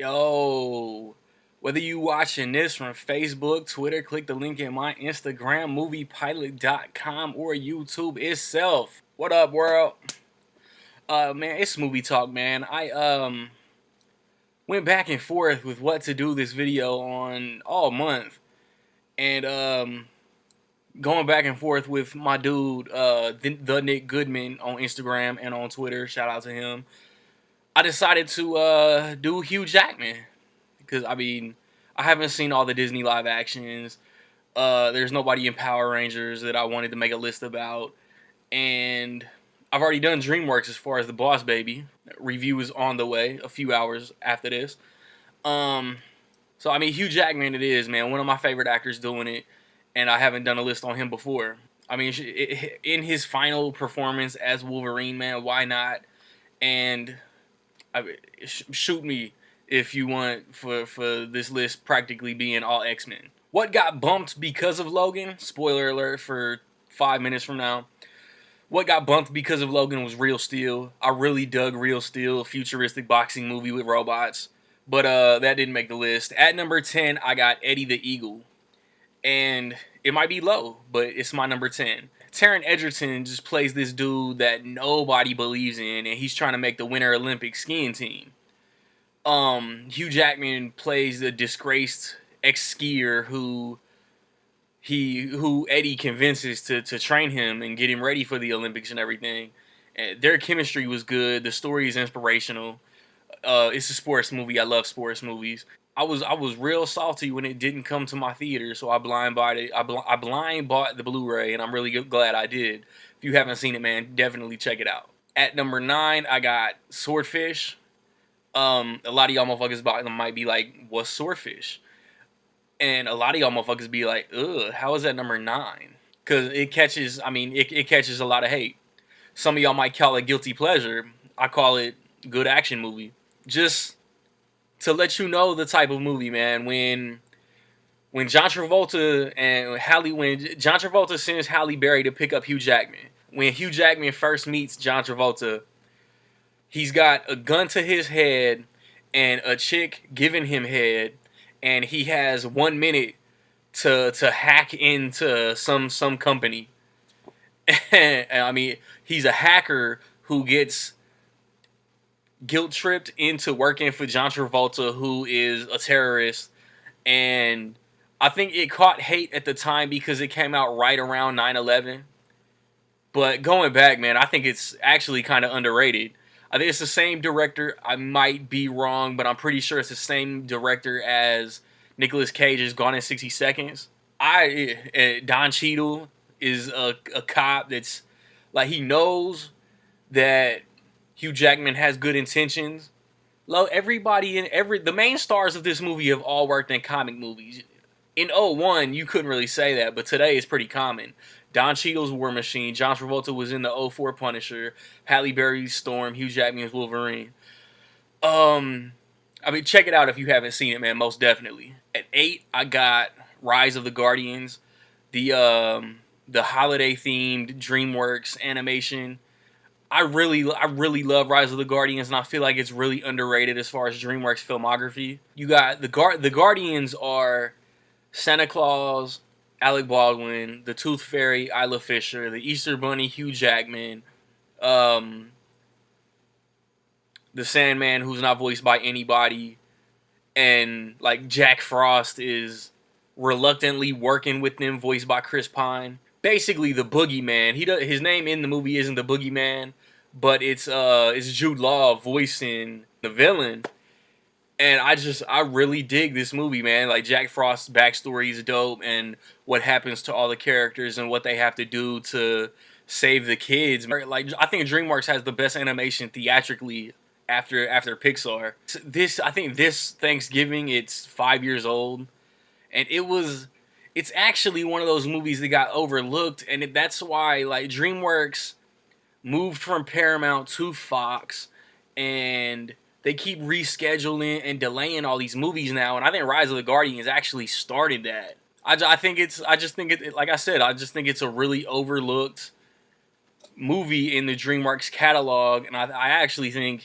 Yo, whether you watching this from Facebook, Twitter, click the link in my Instagram, moviepilot.com, or YouTube itself. What up, world? Man, it's movie talk, man. I went back and forth with what to do this video on all month, and going back and forth with my dude, the Nick Goodman on Instagram and on Twitter. Shout out to him. I decided to do Hugh Jackman. Because, I mean, I haven't seen all the Disney live actions. There's nobody in Power Rangers that I wanted to make a list about. And I've already done DreamWorks as far as the Boss Baby. Review is on the way a few hours after this. So, I mean, Hugh Jackman it is, man. One of my favorite actors doing it. And I haven't done a list on him before. I mean, in his final performance as Wolverine, man, why not? And shoot me if you want for this list practically being all X-Men. What got bumped because of Logan? Spoiler alert for 5 minutes from now. What got bumped because of Logan was Real Steel. I really dug Real Steel, a futuristic boxing movie with robots. But that didn't make the list. At number 10, I got Eddie the Eagle. And it might be low, but it's my number 10. Taron Egerton just plays this dude that nobody believes in, and he's trying to make the Winter Olympic skiing team. Hugh Jackman plays the disgraced ex-skier who Eddie convinces to train him and get him ready for the Olympics and everything. And their chemistry was good. The story is inspirational. It's a sports movie. I love sports movies. I was real salty when it didn't come to my theater, so I blind bought it. I blind bought the Blu-ray, and I'm really glad I did. If you haven't seen it, man, definitely check it out. At number 9, I got Swordfish. A lot of y'all motherfuckers might be like, what's Swordfish? And a lot of y'all motherfuckers be like, ugh, how is that number 9? Because it catches, it catches a lot of hate. Some of y'all might call it guilty pleasure. I call it good action movie. Just to let you know the type of movie, man. When John Travolta sends Halle Berry to pick up Hugh Jackman. When Hugh Jackman first meets John Travolta, he's got a gun to his head and a chick giving him head, and he has 1 minute to hack into some company. And I mean, he's a hacker who gets guilt tripped into working for John Travolta, who is a terrorist. And I think it caught hate at the time because it came out right around 9/11. But going back, man, I think it's actually kind of underrated. I think it's the same director. I might be wrong, but I'm pretty sure it's the same director as Nicolas Cage's Gone in 60 Seconds. Don Cheadle is a cop that's like, he knows that Hugh Jackman has good intentions. Everybody the main stars of this movie have all worked in comic movies. In '01, you couldn't really say that, but today it's pretty common. Don Cheadle's War Machine, John Travolta was in the '04 Punisher, Halle Berry's Storm, Hugh Jackman's Wolverine. Check it out if you haven't seen it, man, most definitely. At 8, I got Rise of the Guardians, the holiday-themed DreamWorks animation. I really love Rise of the Guardians, and I feel like it's really underrated as far as DreamWorks filmography. You got the Guardians are Santa Claus, Alec Baldwin, the Tooth Fairy, Isla Fisher, the Easter Bunny, Hugh Jackman, the Sandman, who's not voiced by anybody, and like Jack Frost is reluctantly working with them, voiced by Chris Pine. Basically, the Boogeyman. His name in the movie isn't the Boogeyman, but it's Jude Law voicing the villain. And I really dig this movie, man. Like, Jack Frost's backstory is dope, and what happens to all the characters and what they have to do to save the kids. Like, I think DreamWorks has the best animation theatrically after Pixar. I think this Thanksgiving, it's 5 years old, and it's actually one of those movies that got overlooked, and that's why, like, DreamWorks moved from Paramount to Fox, and they keep rescheduling and delaying all these movies now, and I think Rise of the Guardians actually started that. I just think it's a really overlooked movie in the DreamWorks catalog, and I actually think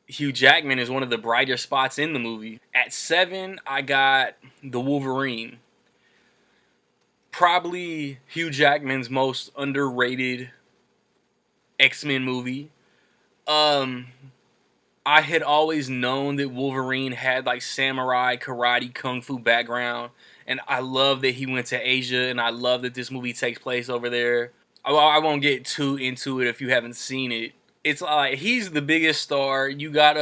Hugh Jackman is one of the brighter spots in the movie. At 7, I got the Wolverine. Probably Hugh Jackman's most underrated X-Men movie. I had always known that Wolverine had like samurai, karate, kung fu background, and I love that he went to Asia, and I love that this movie takes place over there. I won't get too into it if you haven't seen it. It's like he's the biggest star. You got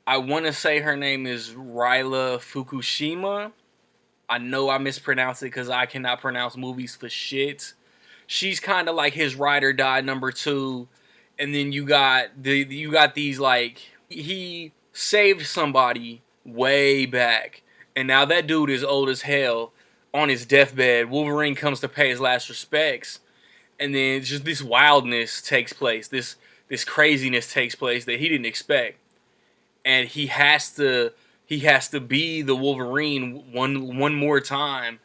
I want to say her name is Ryla Fukushima. I know I mispronounced it because I cannot pronounce movies for shit. She's kind of like his ride or die number 2, and then you got these like he saved somebody way back, and now that dude is old as hell on his deathbed. Wolverine comes to pay his last respects, and then just this wildness takes place, this craziness takes place that he didn't expect, and he has to be the Wolverine one more time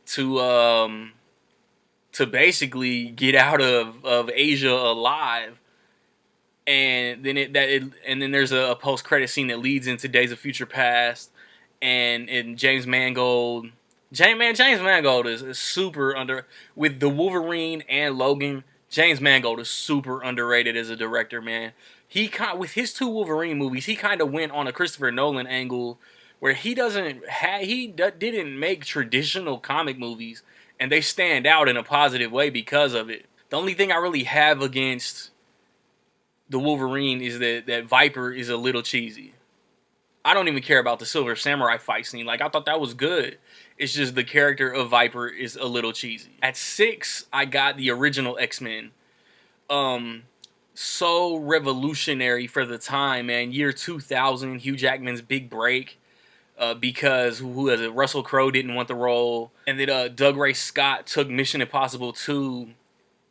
to basically get out of Asia alive. And then and then there's a post credit scene that leads into Days of Future Past, and James Mangold. James Mangold is super under with the Wolverine and Logan. James Mangold is super underrated as a director, man. With his 2 Wolverine movies, he kind of went on a Christopher Nolan angle where he didn't make traditional comic movies, and they stand out in a positive way because of it. The only thing I really have against the Wolverine is that Viper is a little cheesy. I don't even care about the Silver Samurai fight scene. Like, I thought that was good. It's just the character of Viper is a little cheesy. At 6, I got the original X-Men. So revolutionary for the time, man. Year 2000, Hugh Jackman's big break. Because who was it? Russell Crowe didn't want the role, and then Doug Ray Scott took Mission Impossible 2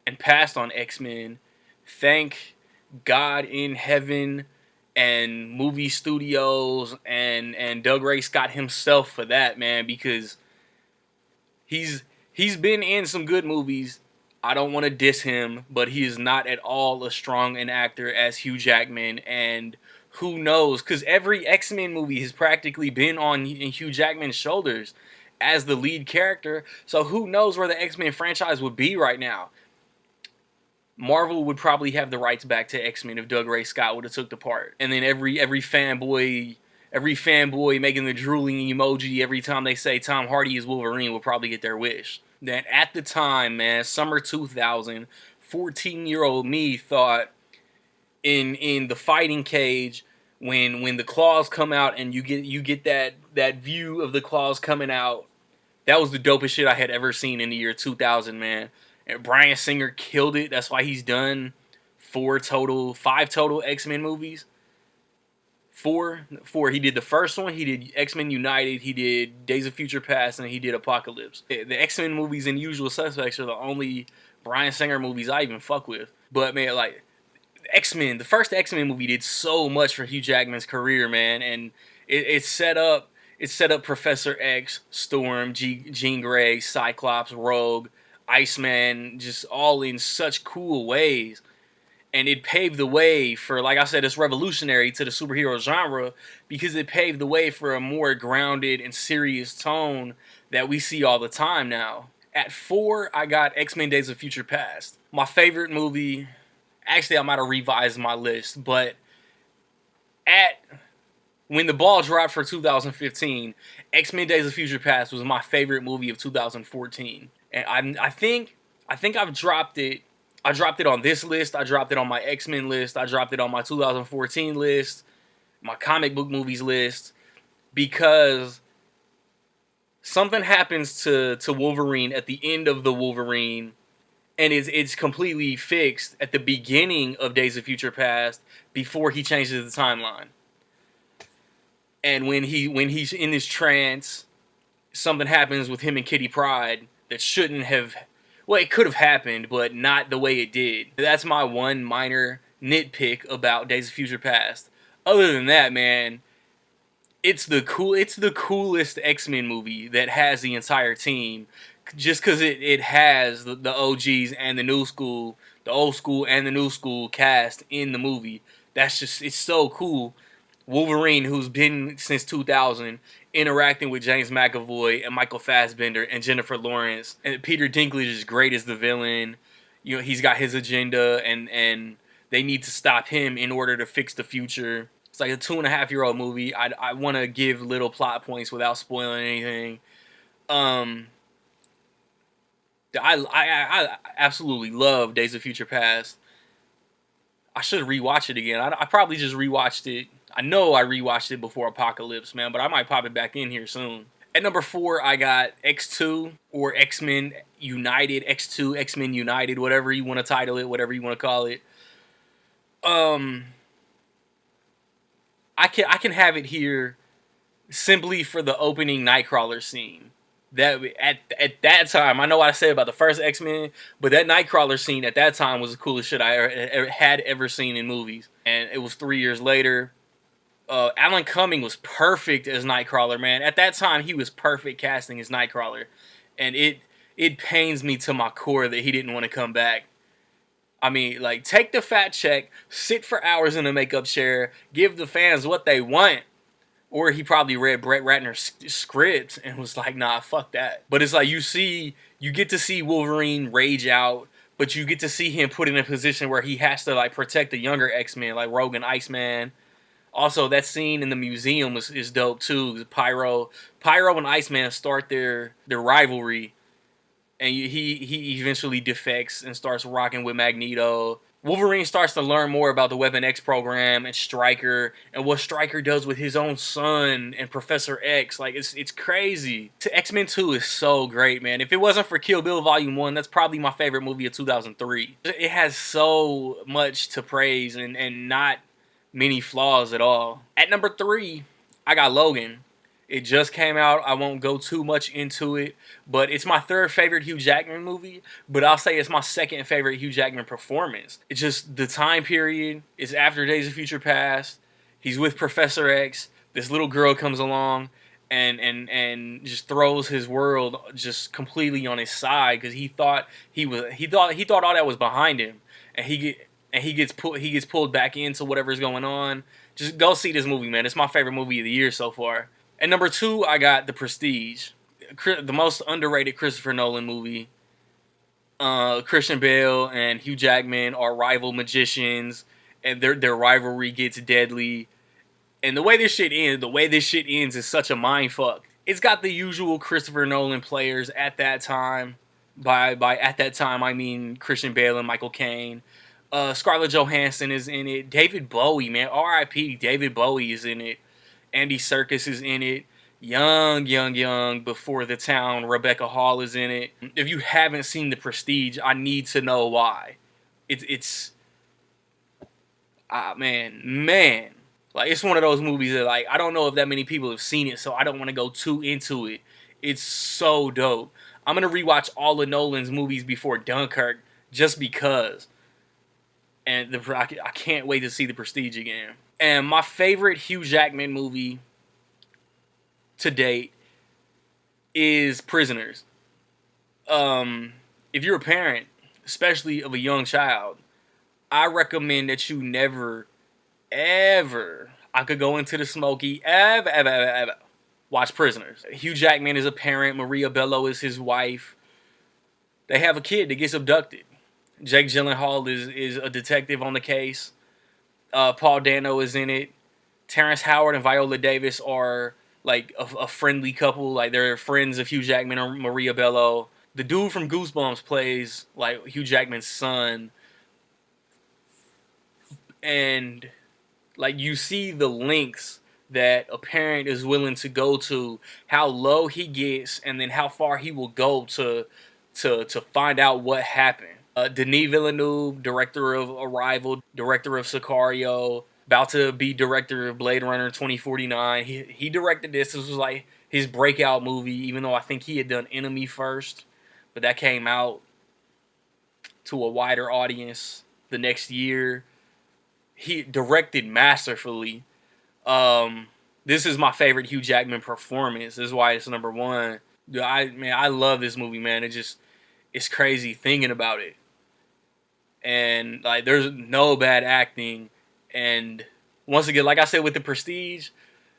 and passed on X-Men. Thank God in heaven and movie studios and Doug Ray Scott himself for that, man, because he's been in some good movies. I don't want to diss him, but he is not at all as strong an actor as Hugh Jackman, and who knows, because every X-Men movie has practically been on Hugh Jackman's shoulders as the lead character, so who knows where the X-Men franchise would be right now. Marvel would probably have the rights back to X-Men if Doug Ray Scott would have took the part. And then every fanboy making the drooling emoji every time they say Tom Hardy is Wolverine will probably get their wish. Then at the time, man, summer 2000, 14-year-old me thought in the fighting cage when the claws come out and you get that view of the claws coming out, that was the dopest shit I had ever seen in the year 2000, man. And Bryan Singer killed it. That's why he's done 5 total X-Men movies. 4. He did the first one. He did XMen United. He did Days of Future Past, and he did Apocalypse. The X-Men movies and Usual Suspects are the only Bryan Singer movies I even fuck with. But man, like X-Men, the first X-Men movie did so much for Hugh Jackman's career, man, and it set up Professor X, Storm, Jean Grey, Cyclops, Rogue, Iceman, just all in such cool ways. And it paved the way for, like I said, it's revolutionary to the superhero genre because it paved the way for a more grounded and serious tone that we see all the time now. At 4, I got X-Men Days of Future Past. My favorite movie, actually I might have revised my list, but when the ball dropped for 2015, X-Men Days of Future Past was my favorite movie of 2014. And I think I've dropped it. I dropped it on this list. I dropped it on my X-Men list. I dropped it on my 2014 list, my comic book movies list, because something happens to Wolverine at the end of the Wolverine, and it's completely fixed at the beginning of Days of Future Past before he changes the timeline. And when he's in this trance, something happens with him and Kitty Pryde that shouldn't have. Well, it could have happened, but not the way it did. That's my one minor nitpick about Days of Future Past. Other than that, man, it's the coolest X-Men movie that has the entire team. Just because it has the OGs and the new school, the old school and the new school cast in the movie. it's so cool. Wolverine, who's been since 2000, interacting with James McAvoy and Michael Fassbender and Jennifer Lawrence, and Peter Dinklage is great as the villain. You know, he's got his agenda, and they need to stop him in order to fix the future. It's like a 2.5-year-old movie. I want to give little plot points without spoiling anything. Um, I absolutely love Days of Future Past. I should rewatch it again. I probably just rewatched it. I know I rewatched it before Apocalypse, man, but I might pop it back in here soon. At number 4, I got X2 or X-Men United, X2, X-Men United, whatever you want to title it, whatever you want to call it. I can have it here simply for the opening Nightcrawler scene. That at that time, I know what I said about the first X-Men, but that Nightcrawler scene at that time was the coolest shit I had ever seen in movies. And it was 3 years later. Alan Cumming was perfect as Nightcrawler, man. At that time, he was perfect casting as Nightcrawler, and it pains me to my core that he didn't want to come back. I mean, like, take the fat check, sit for hours in a makeup chair, give the fans what they want. Or he probably read Brett Ratner's script and was like, nah, fuck that. But it's like you get to see Wolverine rage out, but you get to see him put in a position where he has to, like, protect the younger X-Men, like Rogue Iceman. Also, that scene in the museum is dope, too. Pyro and Iceman start their rivalry, and he eventually defects and starts rocking with Magneto. Wolverine starts to learn more about the Weapon X program and Stryker and what Stryker does with his own son and Professor X. Like, it's crazy. X-Men 2 is so great, man. If it wasn't for Kill Bill Volume 1, that's probably my favorite movie of 2003. It has so much to praise and not many flaws at all. At number 3, I got Logan. It just came out. I won't go too much into it, but it's my third favorite Hugh Jackman movie, but I'll say it's my second favorite Hugh Jackman performance. It's just the time period. It's after Days of Future Past. He's with Professor X. This little girl comes along and just throws his world just completely on his side because he thought all that was behind him, and he gets pulled back into whatever's going on. Just go see this movie, man. It's my favorite movie of the year so far. At number 2, I got The Prestige, the most underrated Christopher Nolan movie. Christian Bale and Hugh Jackman are rival magicians, and their rivalry gets deadly. And the way this shit ends is such a mind fuck. It's got the usual Christopher Nolan players at that time. By at that time, I mean Christian Bale and Michael Caine. Scarlett Johansson is in it. David Bowie, man, R.I.P. David Bowie is in it. Andy Serkis is in it. Young, Before the Town, Rebecca Hall is in it. If you haven't seen The Prestige, I need to know why. Man. Like, it's one of those movies that, like, I don't know if that many people have seen it, so I don't want to go too into it. It's so dope. I'm going to rewatch all of Nolan's movies before Dunkirk just because. And I can't wait to see The Prestige again. And my favorite Hugh Jackman movie to date is Prisoners. If you're a parent, especially of a young child, I recommend that you never, ever, I could go into the smoky, ever, watch Prisoners. Hugh Jackman is a parent. Maria Bello is his wife. They have a kid that gets abducted. Jake Gyllenhaal is a detective on the case. Paul Dano is in it. Terrence Howard and Viola Davis are like a friendly couple. Like, they're friends of Hugh Jackman or Maria Bello. The dude from Goosebumps plays like Hugh Jackman's son. And like, you see the lengths that a parent is willing to go to, how low he gets, and then how far he will go to find out what happened. Denis Villeneuve, director of Arrival, director of Sicario, about to be director of Blade Runner 2049. He directed this. This was like his breakout movie, even though I think he had done Enemy first. But that came out to a wider audience the next year. He directed masterfully. This is my favorite Hugh Jackman performance. This is why it's number 1. I love this movie, man. It's crazy thinking about it. And like, there's no bad acting And once again, like I said with the Prestige,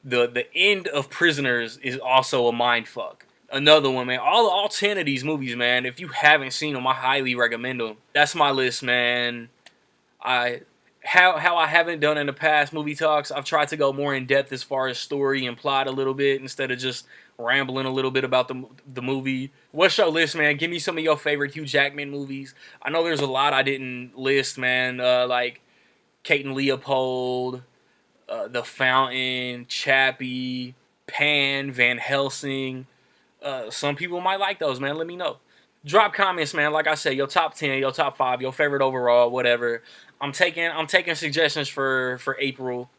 the end of Prisoners is also a mind fuck. Another one, man. All 10 of these movies, man. If you haven't seen them, I highly recommend them. That's my list, man. I how I haven't done in the past movie talks. I've tried to go more in depth as far as story and plot a little bit instead of just rambling a little bit about the movie. What's your list, man? Give me some of your favorite Hugh Jackman movies. I know there's a lot I didn't list, man. Like Kate and Leopold, The Fountain, Chappie, Pan, Van Helsing. Some people might like those, man. Let me know. Drop comments, man. Like I said, your top 10, your top 5, your favorite overall, whatever. I'm taking suggestions for April,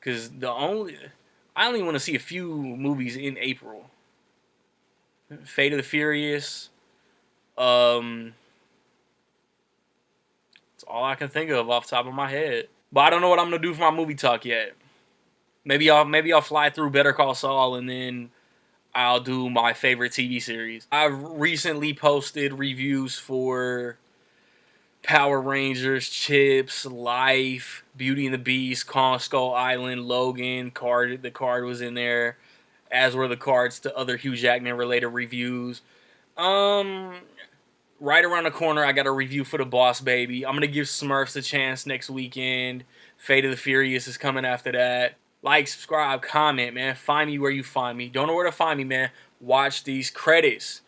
cause I only want to see a few movies in April. Fate of the Furious. Um, it's all I can think of off the top of my head. But I don't know what I'm gonna do for my movie talk yet. Maybe I'll fly through Better Call Saul and then I'll do my favorite TV series. I've recently posted reviews for Power Rangers, Chips, Life, Beauty and the Beast, Kong Skull Island, Logan. The card was in there, as were the cards to other Hugh Jackman related reviews. Um, right around the corner, I got a review for The Boss Baby. I'm gonna give Smurfs a chance next weekend. Fate of the Furious is coming after that. Like, subscribe, comment, man. Find me where you find me. Don't know where to find me, man. Watch these credits.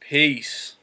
Peace.